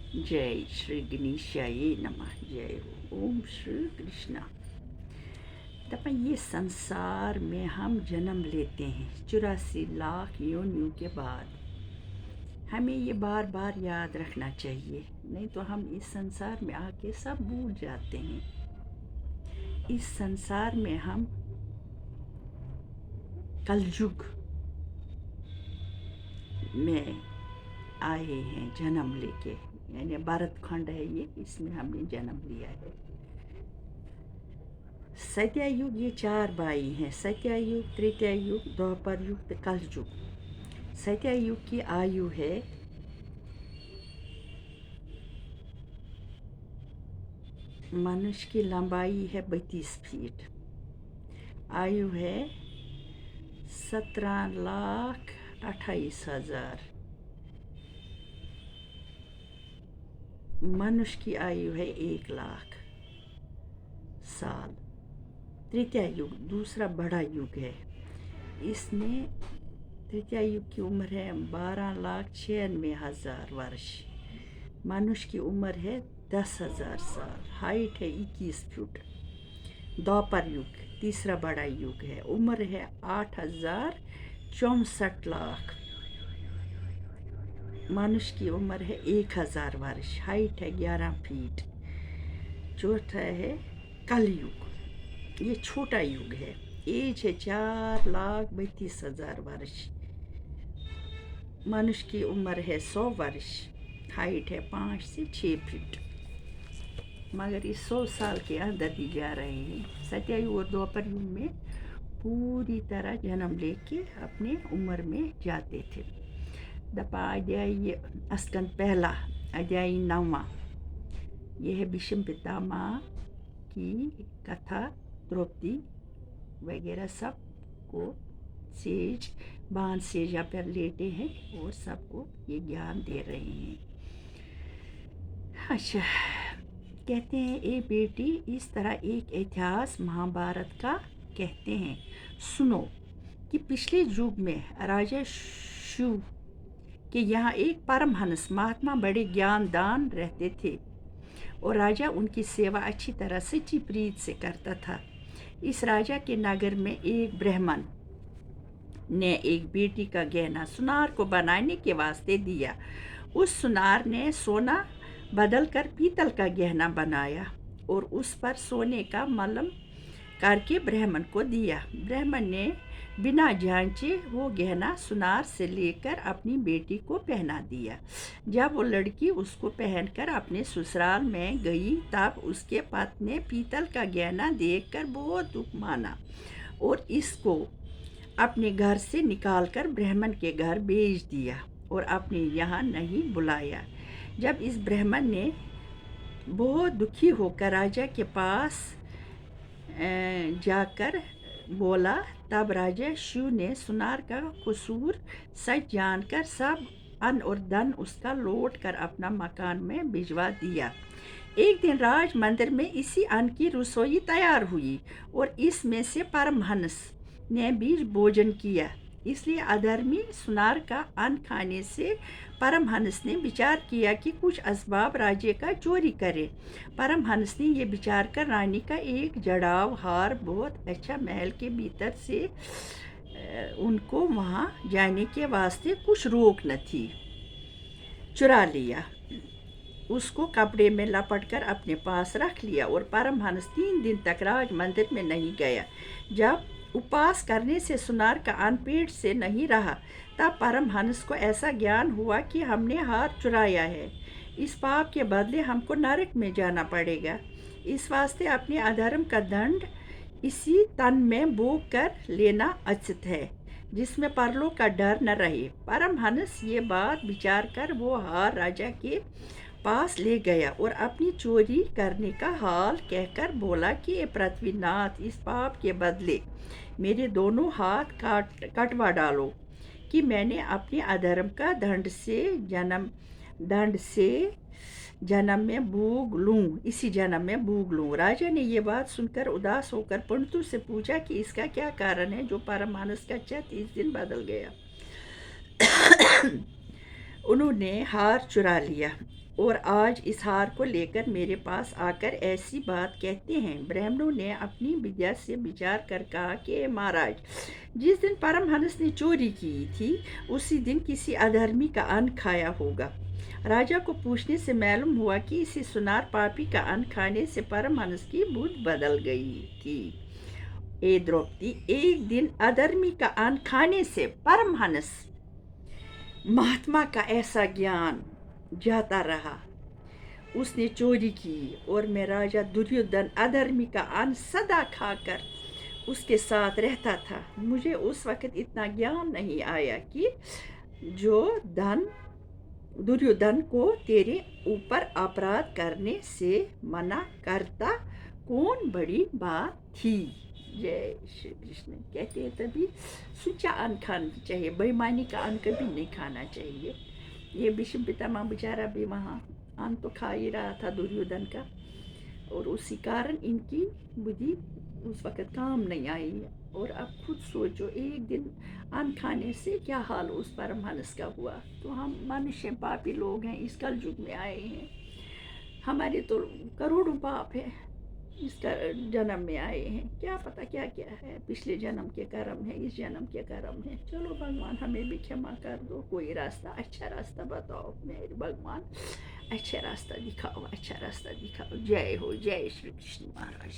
जय श्री गणेशाय नमः। जय हो। ओम श्री कृष्णा। तब ये संसार में हम जन्म लेते हैं 84 लाख योनियों के बाद। हमें ये बार बार याद रखना चाहिए, नहीं तो हम इस संसार में आके सब भूल जाते हैं। इस संसार में हम कलयुग में आए हैं जन्म लेके, यानी भारत खंड है ये, इसमें हमने जन्म लिया है। सत्यायुग ये 4 भाई हैं, सत्यायुग, त्रेतायुग, द्वापर युग, कलयुग। सत्यायुग की आयु है 32 फीट। आयु है 17,28,000। मनुष्य की आयु है 1,00,000 साल। तृतीय युग दूसरा बड़ा युग है। इसमें तृतीय युग की उम्र है 12,96,000 वर्ष। मनुष्य की उम्र है 10,000 साल। हाइट है 21 फुट। द्वापर युग तीसरा बड़ा युग है। उम्र है 8,64 लाख। मनुष्य की उम्र है 1,000 वर्ष। हाइट है 11 फीट। चौथा है कलयुग, ये छोटा युग है। एज है 4,32,000 वर्ष। मनुष्य की उम्र है 100 वर्ष। हाइट है 5 से 6 फीट। मगर इस 100 साल के अंदर ही जा रहे हैं। सत्यायुग और द्वापर युग में पूरी तरह जन्म लेके अपने उम्र में जाते थे। दपा अध्याय स्कंद पहला, अध्याय 9। यह है भीष्म पितामह की कथा। द्रौपदी वगैरह सब को सेज बांध सेजा पर लेटे हैं और सबको ये ज्ञान दे रहे हैं। अच्छा, कहते हैं ए बेटी, इस तरह एक इतिहास महाभारत का कहते हैं। सुनो कि पिछले युग में राजा शिव के यहाँ एक परमहंस महात्मा बड़े ज्ञानदान रहते थे और राजा उनकी सेवा अच्छी तरह सच्ची प्रीत से करता था। इस राजा के नगर में एक ब्राह्मण ने एक बेटी का गहना सुनार को बनाने के वास्ते दिया। उस सुनार ने सोना बदलकर पीतल का गहना बनाया और उस पर सोने का मलम करके ब्राह्मण को दिया। ब्राह्मण ने बिना जांचे वो गहना सुनार से लेकर अपनी बेटी को पहना दिया। जब वो लड़की उसको पहनकर अपने ससुराल में गई, तब उसके पति ने पीतल का गहना देखकर बहुत दुख माना और इसको अपने घर से निकालकर ब्राह्मण के घर भेज दिया और अपने यहाँ नहीं बुलाया। जब इस ब्राह्मण ने बहुत दुखी होकर राजा के पास जाकर बोला, तब राजा शिव ने सुनार का कसूर सच जानकर सब अन्न और धन उसका लौट कर अपना मकान में भिजवा दिया। एक दिन राज मंदिर में इसी अन्न की रसोई तैयार हुई और इसमें से परमहंस ने भी भोजन किया। इसलिए अधर्मी सुनार का अन्न खाने से परमहंस ने विचार किया कि कुछ असबाब राज्य का चोरी करे। परमहंस ने ये विचार कर रानी का एक जड़ाव हार बहुत अच्छा महल के भीतर से उनको वहाँ जाने के वास्ते कुछ रोक न थी, चुरा लिया। उसको कपड़े में लपटकर अपने पास रख लिया और परमहंस 3 दिन तक राज मंदिर में नहीं गया। जब उपवास करने से सुनार का अन्न पेट से नहीं रहा, तब परमहंस को ऐसा ज्ञान हुआ कि हमने हाथ चुराया है। इस पाप के बदले हमको नरक में जाना पड़ेगा। इस वास्ते अपने अधर्म का दंड इसी तन में भोग कर लेना उचित है, जिसमें परलोक का डर न रहे। परमहंस ये बात विचार कर वो हार राजा के पास ले गया और अपनी चोरी करने का हाल कहकर बोला कि पृथ्वीनाथ, इस पाप के बदले मेरे दोनों हाथ कटवा डालो कि मैंने अपने अधर्म का दंड से जन्म में भोग लूँ, इसी जन्म में भोग लूँ। राजा ने ये बात सुनकर उदास होकर पंडितों से पूछा कि इसका क्या कारण है जो परमहंस का चित्त इस दिन बदल गया। उन्होंने हार चुरा लिया और आज इस हार को लेकर मेरे पास आकर ऐसी बात कहते हैं। ब्राह्मणों ने अपनी विद्या से विचार कर कहा कि महाराज, जिस दिन परमहंस ने चोरी की थी उसी दिन किसी अधर्मी का अन्न खाया होगा। राजा को पूछने से मालूम हुआ कि इसी सुनार पापी का अन्न खाने से परमहंस की बुद्धि बदल गई थी। ए द्रौपदी, एक दिन अधर्मी का अन्न खाने से परमहंस महात्मा का ऐसा ज्ञान जाता रहा। उसने चोरी की और मैं राजा दुर्योधन अधर्मी का अन्न सदा खाकर उसके साथ रहता था। मुझे उस वक्त इतना ज्ञान नहीं आया कि जो धन दुर्योधन को तेरे ऊपर अपराध करने से मना करता कौन बड़ी बात थी। जय श्री कृष्ण। कहते हैं तभी सुचा अन्न खाना चाहिए, बेईमानी का अन्न कभी नहीं खाना चाहिए। ये भीष्म पितामह बेचारा भी वहाँ अन्न तो खा ही रहा था दुर्योधन का, और उसी कारण इनकी बुद्धि उस वक़्त काम नहीं आई। और अब खुद सोचो, एक दिन अन्न खाने से क्या हाल उस परमहंस का हुआ। तो हम मनुष्य पापी लोग हैं, इस कल युग में आए हैं, हमारे तो करोड़ों पाप है, इसका जन्म में आए हैं, क्या पता क्या क्या है, पिछले जन्म के कर्म है, इस जन्म के कर्म है। चलो भगवान हमें भी क्षमा कर दो, कोई रास्ता, अच्छा रास्ता बताओ मेरे भगवान, अच्छा रास्ता दिखाओ, अच्छा रास्ता दिखाओ। जय हो, जय श्री कृष्ण महाराज।